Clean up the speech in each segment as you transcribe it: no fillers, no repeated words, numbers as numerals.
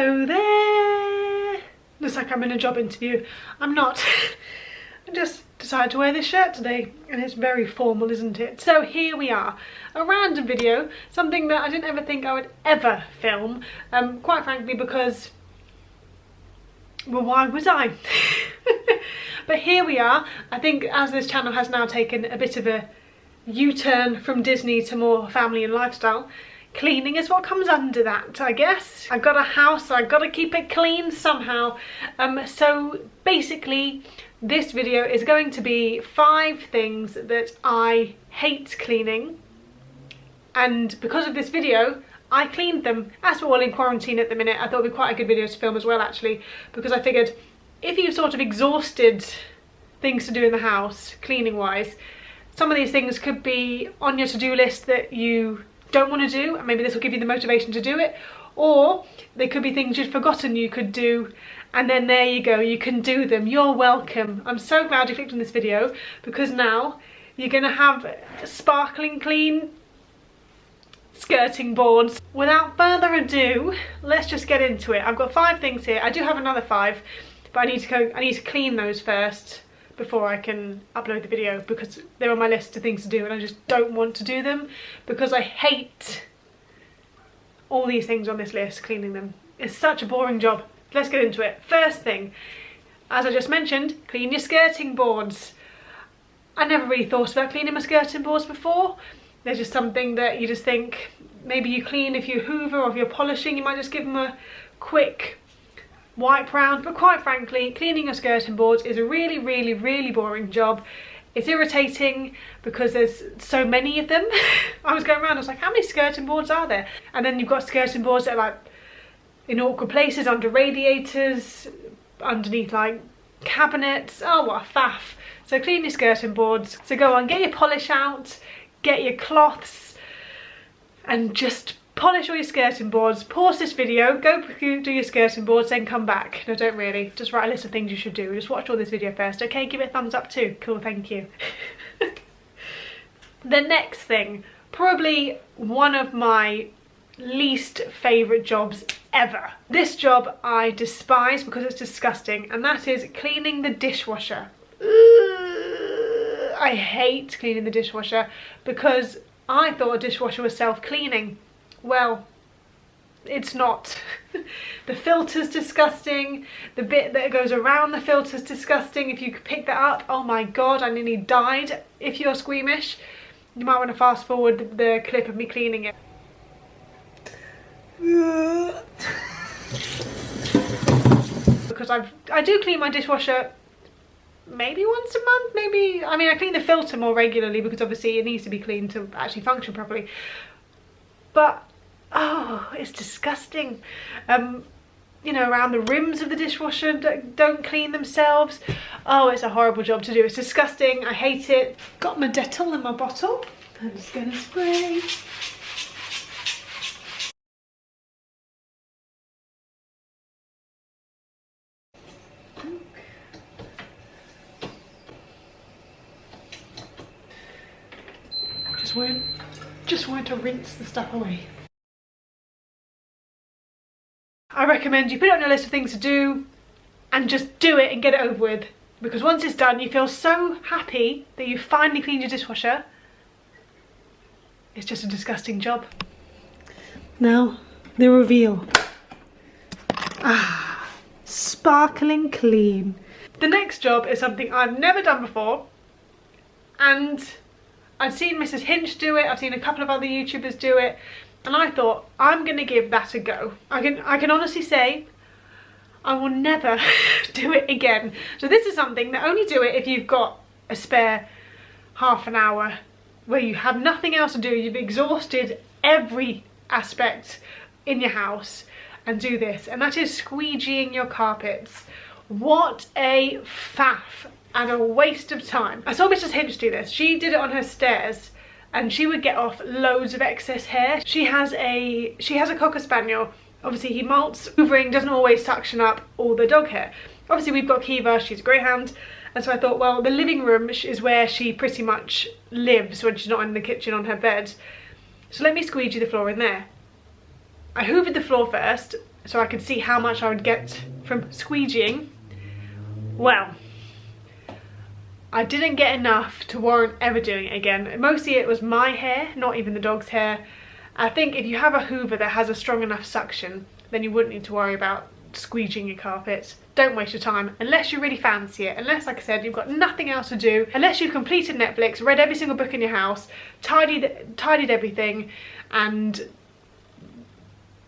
Hello there! Looks like I'm in a job interview. I'm not. I just decided to wear this shirt today and it's very formal, isn't it? So here we are, a random video, something that I didn't ever think I would ever film, quite frankly because, well, why would I? But here we are. I think as this channel has now taken a bit of a U-turn from Disney to more family and lifestyle, cleaning is what comes under that, I guess. I've got a house, so I've got to keep it clean somehow. So basically, this video is going to be 5 things that I hate cleaning, and because of this video, I cleaned them. As we're all in quarantine at the minute, I thought it would be quite a good video to film as well, actually, because I figured if you've sort of exhausted things to do in the house, cleaning-wise, some of these things could be on your to-do list that you don't want to do, and maybe this will give you the motivation to do it, or they could be things you'd forgotten you could do, and then there you go, you can do them. You're welcome. I'm so glad you clicked on this video, because now you're gonna have sparkling clean skirting boards. Without further ado, let's just get into it. I've got 5 things here. I do have another 5, but I need to clean those first before I can upload the video, because they're on my list of things to do and I just don't want to do them because I hate all these things on this list. Cleaning them is such a boring job. Let's get into it. First thing, as I just mentioned, clean your skirting boards. I never really thought about cleaning my skirting boards before. They're just something that you just think maybe you clean if you hoover, or if you're polishing you might just give them a quick wipe round, but quite frankly, cleaning your skirting boards is a really boring job. It's irritating because there's so many of them. I was going around, I was like, how many skirting boards are there? And then you've got skirting boards that are like in awkward places, under radiators, underneath like cabinets. Oh, what a faff. So clean your skirting boards. So go on, get your polish out, get your cloths, and just polish all your skirting boards. Pause this video, go do your skirting boards, then come back. No, don't really. Just write a list of things you should do. Just watch all this video first, okay? Give it a thumbs up too. Cool, thank you. The next thing, probably one of my least favourite jobs ever. This job I despise because it's disgusting, and that is cleaning the dishwasher. I hate cleaning the dishwasher because I thought a dishwasher was self-cleaning. Well, it's not. The filter's disgusting. The bit that goes around the filter's disgusting. If you could pick that up, oh my god, I nearly died. If you're squeamish, you might want to fast forward the clip of me cleaning it. Because I do clean my dishwasher maybe once a month, maybe. I mean, I clean the filter more regularly because obviously it needs to be cleaned to actually function properly. But oh, it's disgusting. You know, around the rims of the dishwasher don't clean themselves. Oh, it's a horrible job to do. It's disgusting. I hate it. Got my Dettol in my bottle. I'm just gonna spray. Just want to rinse the stuff away. I recommend you put it on your list of things to do and just do it and get it over with, because once it's done you feel so happy that you finally cleaned your dishwasher. It's just a disgusting job. Now the reveal. Ah, sparkling clean. The next job is something I've never done before, and I'd seen Mrs. Hinch do it, I've seen a couple of other YouTubers do it, and I thought, I'm gonna give that a go. I can honestly say, I will never do it again. So this is something that only do it if you've got a spare half an hour where you have nothing else to do, you've exhausted every aspect in your house, and do this, and that is squeegeeing your carpets. What a faff and a waste of time. I saw Mrs. Hinch do this. She did it on her stairs and she would get off loads of excess hair. She has a Cocker Spaniel. Obviously he molts. Hoovering doesn't always suction up all the dog hair. Obviously we've got Kiva, she's a greyhound, and so I thought, well, the living room is where she pretty much lives when she's not in the kitchen on her bed. So let me squeegee the floor in there. I hoovered the floor first, so I could see how much I would get from squeegeeing. Well, I didn't get enough to warrant ever doing it again. Mostly it was my hair, not even the dog's hair. I think if you have a hoover that has a strong enough suction, then you wouldn't need to worry about squeegeeing your carpets. Don't waste your time unless you really fancy it, unless, like I said, you've got nothing else to do, unless you've completed Netflix, read every single book in your house, tidied everything and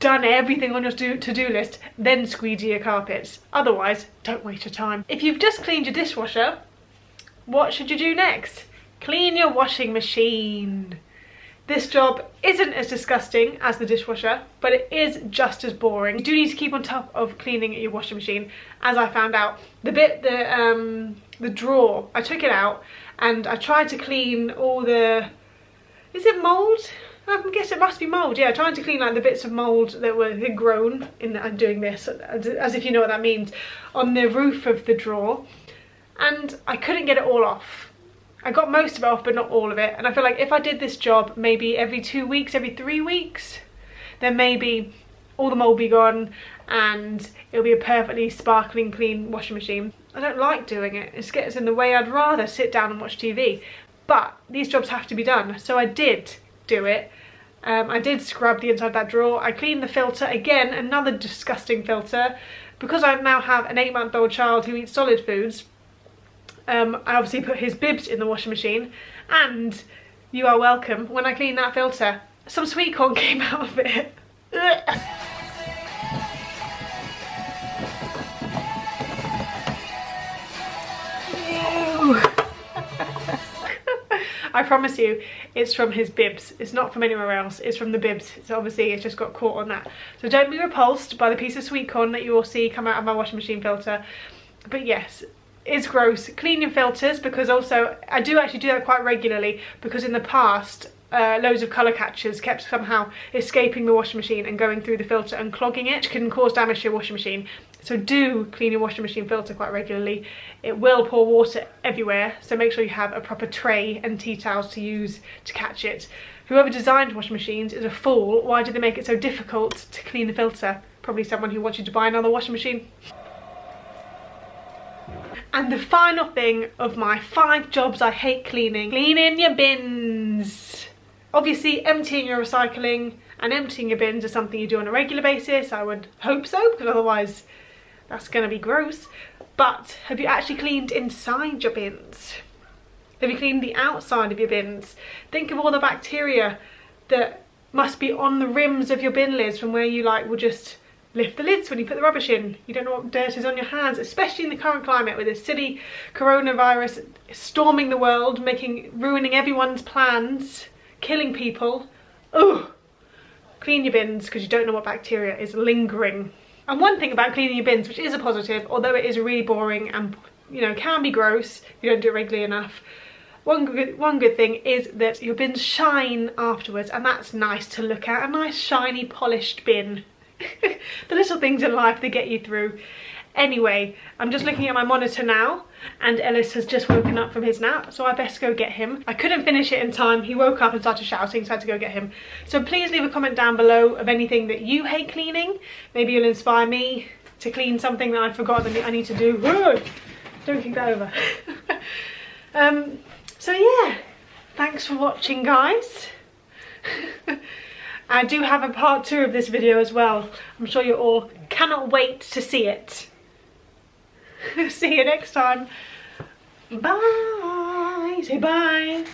done everything on your to-do list, then squeegee your carpets. Otherwise, don't waste your time. If you've just cleaned your dishwasher, what should you do next? Clean your washing machine. This job isn't as disgusting as the dishwasher, but it is just as boring. You do need to keep on top of cleaning your washing machine. As I found out, the drawer, I took it out and I tried to clean all the, is it mould? I guess it must be mould, yeah, trying to clean like the bits of mould that had grown in I'm doing this, as if you know what that means, on the roof of the drawer, and I couldn't get it all off. I got most of it off, but not all of it, and I feel like if I did this job maybe every 2 weeks, every 3 weeks, then maybe all the mould will be gone and it'll be a perfectly sparkling clean washing machine. I don't like doing it, it gets in the way. I'd rather sit down and watch TV, but these jobs have to be done, so I did do it. I did scrub the inside of that drawer. I cleaned the filter, again another disgusting filter, because I now have an 8-month-old child who eats solid foods. I obviously put his bibs in the washing machine, and you are welcome, when I cleaned that filter, some sweet corn came out of it. I promise you, it's from his bibs. It's not from anywhere else. It's from the bibs. So obviously it's just got caught on that. So don't be repulsed by the piece of sweet corn that you will see come out of my washing machine filter. But yes, it's gross. Clean your filters, because also I do actually do that quite regularly, because in the past loads of colour catchers kept somehow escaping the washing machine and going through the filter and clogging it, which can cause damage to your washing machine. So do clean your washing machine filter quite regularly. It will pour water everywhere, so make sure you have a proper tray and tea towels to use to catch it. Whoever designed washing machines is a fool. Why did they make it so difficult to clean the filter? Probably someone who wants you to buy another washing machine. And the final thing of my 5 jobs I hate cleaning: cleaning your bins. Obviously emptying your recycling and emptying your bins is something you do on a regular basis. I would hope so, because otherwise that's going to be gross. But have you actually cleaned inside your bins? Have you cleaned the outside of your bins? Think of all the bacteria that must be on the rims of your bin lids from where you will just lift the lids when you put the rubbish in. You don't know what dirt is on your hands, especially in the current climate with this silly coronavirus storming the world, ruining everyone's plans, killing people. Ugh! Clean your bins, because you don't know what bacteria is lingering. And one thing about cleaning your bins, which is a positive, although it is really boring and can be gross if you don't do it regularly enough, one good thing is that your bins shine afterwards, and that's nice to look at. A nice shiny polished bin. The little things in life that get you through. Anyway, I'm just looking at my monitor now, and Ellis has just woken up from his nap, so I best go get him. I couldn't finish it in time. He woke up and started shouting, so I had to go get him. So please leave a comment down below of anything that you hate cleaning. Maybe you'll inspire me to clean something that I've forgotten that I need to do. Whoa! Don't kick that over. So yeah, thanks for watching, guys. I do have a part 2 of this video as well. I'm sure you all cannot wait to see it. See you next time. Bye. Say bye.